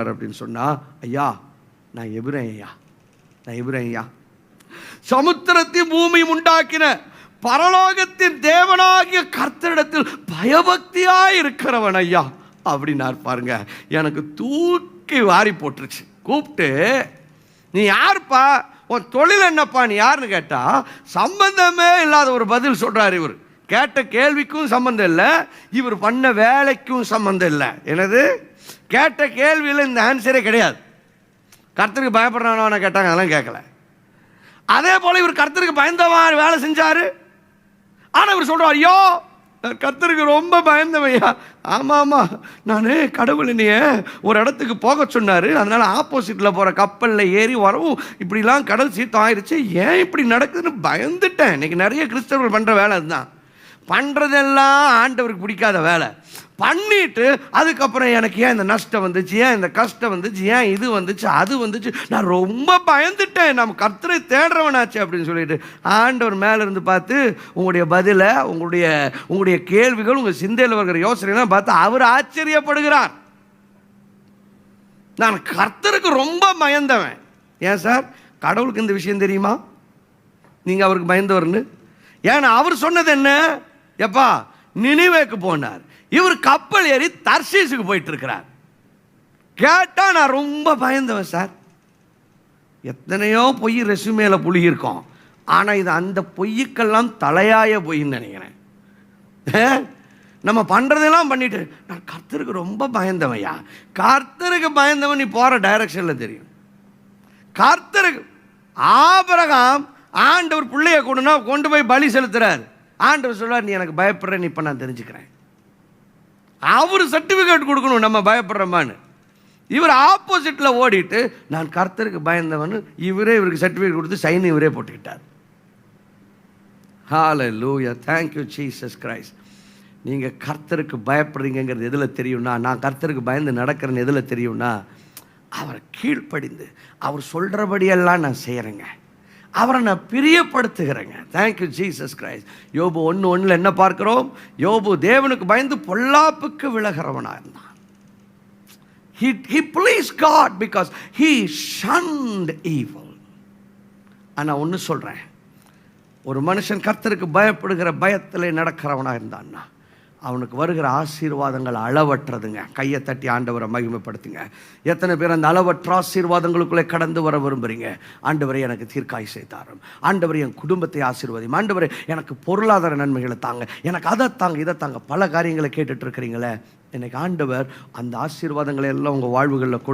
அப்படின்னு சொன்னா, ஐயா நான் எபிரேன் ஐயா, சமுத்திரத்தையும் பூமியும் உண்டாக்கின பரலோகத்தின் தேவனாகிய கர்த்தரிடத்தில் பயபக்தியாய் இருக்கிறவன் ஐயா அப்படின்னார். பாருங்க, எனக்கு தூக்கி வாரி போட்டுருச்சு. கூப்பிட்டு, நீ யாருப்பா, உன் தொழில் என்னப்பா, நீ யாருன்னு கேட்டா சம்பந்தமே இல்லாத ஒரு பதில் சொல்றாரு. இவர் கேட்ட கேள்விக்கும் சம்பந்தம் இல்லை, இவர் பண்ண வேலைக்கும் சம்பந்தம் இல்லை. எனது கேட்ட கேள்வியில் இந்த ஆன்சரே கிடையாது. கர்த்தருக்கு பயப்படுறானு கேட்டாங்க, அதெல்லாம் கேட்கல. அதே போல இவர் கர்த்தருக்கு பயந்தவா வேலை செஞ்சாரு. ஆனால் இவர் சொல்றார், ஐயோ நான் கர்த்தருக்கு ரொம்ப பயந்தவையா. ஆமாம், நான் கடவுள் என்னைய ஒரு இடத்துக்கு போக சொன்னார், அதனால் ஆப்போசிட்டில் போகிற கப்பலில் ஏறி வரவும் இப்படிலாம் கடல் சீத்தம் ஆயிடுச்சு, ஏன் இப்படி நடக்குதுன்னு பயந்துட்டேன். இன்றைக்கி நிறைய கிறிஸ்தவர்கள் பண்ணுற வேலை அதுதான். பண்ணுறதெல்லாம் ஆண்டவருக்கு பிடிக்காத வேலை பண்ணிட்டு அதுக்கப்புறம் எனக்கு ஏன் இந்த நஷ்டம் வந்துச்சு, ஏன் இந்த கஷ்டம் வந்துச்சு, ஏன் இது வந்துச்சு அது வந்துச்சு, நான் ரொம்ப பயந்துட்டேன், நம்ம கர்த்தரை தேடுறவனாச்சு அப்படின்னு சொல்லிட்டு ஆண்டவர் மேலே இருந்து பார்த்து உங்களுடைய பதிலை, உங்களுடைய கேள்விகள், உங்கள் சிந்தையில் வருகிற யோசனைலாம் பார்த்து அவர் ஆச்சரியப்படுகிறார். நான் கர்த்தருக்கு ரொம்ப பயந்தவன். ஏன் சார், கடவுளுக்கு இந்த விஷயம் தெரியுமா நீங்கள் அவருக்கு பயந்தவர்னு? ஏன்னா அவர் சொன்னது என்ன, எப்பா நினிவேக்கு போனார், இவர் கப்பல் ஏறி தர்ஷீஸுக்கு போயிட்டு இருக்கிறார். கேட்டா நான் ரொம்ப பயந்தவன் சார். எத்தனையோ பொய் ரெசுமேல புளியிருக்கோம், ஆனால் இது அந்த பொய்யுக்கெல்லாம் தலையாய பொய்ன்னு நினைக்கிறேன். நம்ம பண்ணுறதெல்லாம் பண்ணிட்டு நான் கர்த்தருக்கு ரொம்ப பயந்தவையா. கர்த்தருக்கு பயந்தவன் நீ போகிற டைரக்ஷனில் தெரியும். கர்த்தருக்கு ஆபிரகாம் ஆண்டவர் பிள்ளைய கொண்டு போய் பலி செலுத்துறார். ஆண்டவர் சொல்றார், நீ எனக்கு பயப்படுறேன்னு இப்போ நான் தெரிஞ்சுக்கிறேன். அவர் சர்டிஃபிகேட் கொடுக்கணும் நம்ம பயப்படுறோமான்னு. இவர் ஆப்போசிட்டில் ஓடிட்டு நான் கர்த்தருக்கு பயந்தவன், இவருக்கு சர்டிஃபிகேட் கொடுத்து சைன் இவரே போட்டுக்கிட்டார். ஹல்லேலூயா, தேங்க்யூ ஜீசஸ் கிரைஸ்ட். நீங்கள் கர்த்தருக்கு பயப்படுறீங்கிறது எதில் தெரியும்னா, நான் கர்த்தருக்கு பயந்து நடக்கிறேன்னு எதில் தெரியும்னா, அவரை கீழ்ப்படிந்து அவர் சொல்கிறபடியெல்லாம் நான் செய்கிறேங்க, அவரை நான் பிரியப்படுத்துகிறேங்க. Thank you Jesus Christ. யோபு 1:1 என்ன பார்க்கிறோம்? யோபு தேவனுக்கு பயந்து பொல்லாப்புக்கு விலகிறவனாக இருந்தான். He pleased God because he shunned evil. ஆனால் ஒன்று சொல்கிறேன், ஒரு மனுஷன் கர்த்தருக்கு பயப்படுகிற பயத்தில் நடக்கிறவனாக இருந்தான்னா அவனுக்கு வருகிற ஆசீர்வாதங்கள் அளவற்றதுங்க. கையை தட்டி ஆண்டவரை மகிமைப்படுத்துங்க. எத்தனை பேர் அந்த அளவற்ற ஆசீர்வாதங்களுக்குள்ளே கடந்து வர விரும்புகிறீங்க? ஆண்டவரை எனக்கு தீர்க்காயுசை தாரும், ஆண்டவரை என் குடும்பத்தை ஆசீர்வதியும், ஆண்டவரை எனக்கு பொருளாதார நன்மைகளை தாங்க, எனக்கு அதை தாங்க இதை தாங்க, பல காரியங்களை கேட்டுட்டு இருக்கிறீங்களே. எனக்கு ஆண்டவர் அந்த ஆசீர்வாதங்களை எல்லாம் உங்கள் வாழ்வுகளில்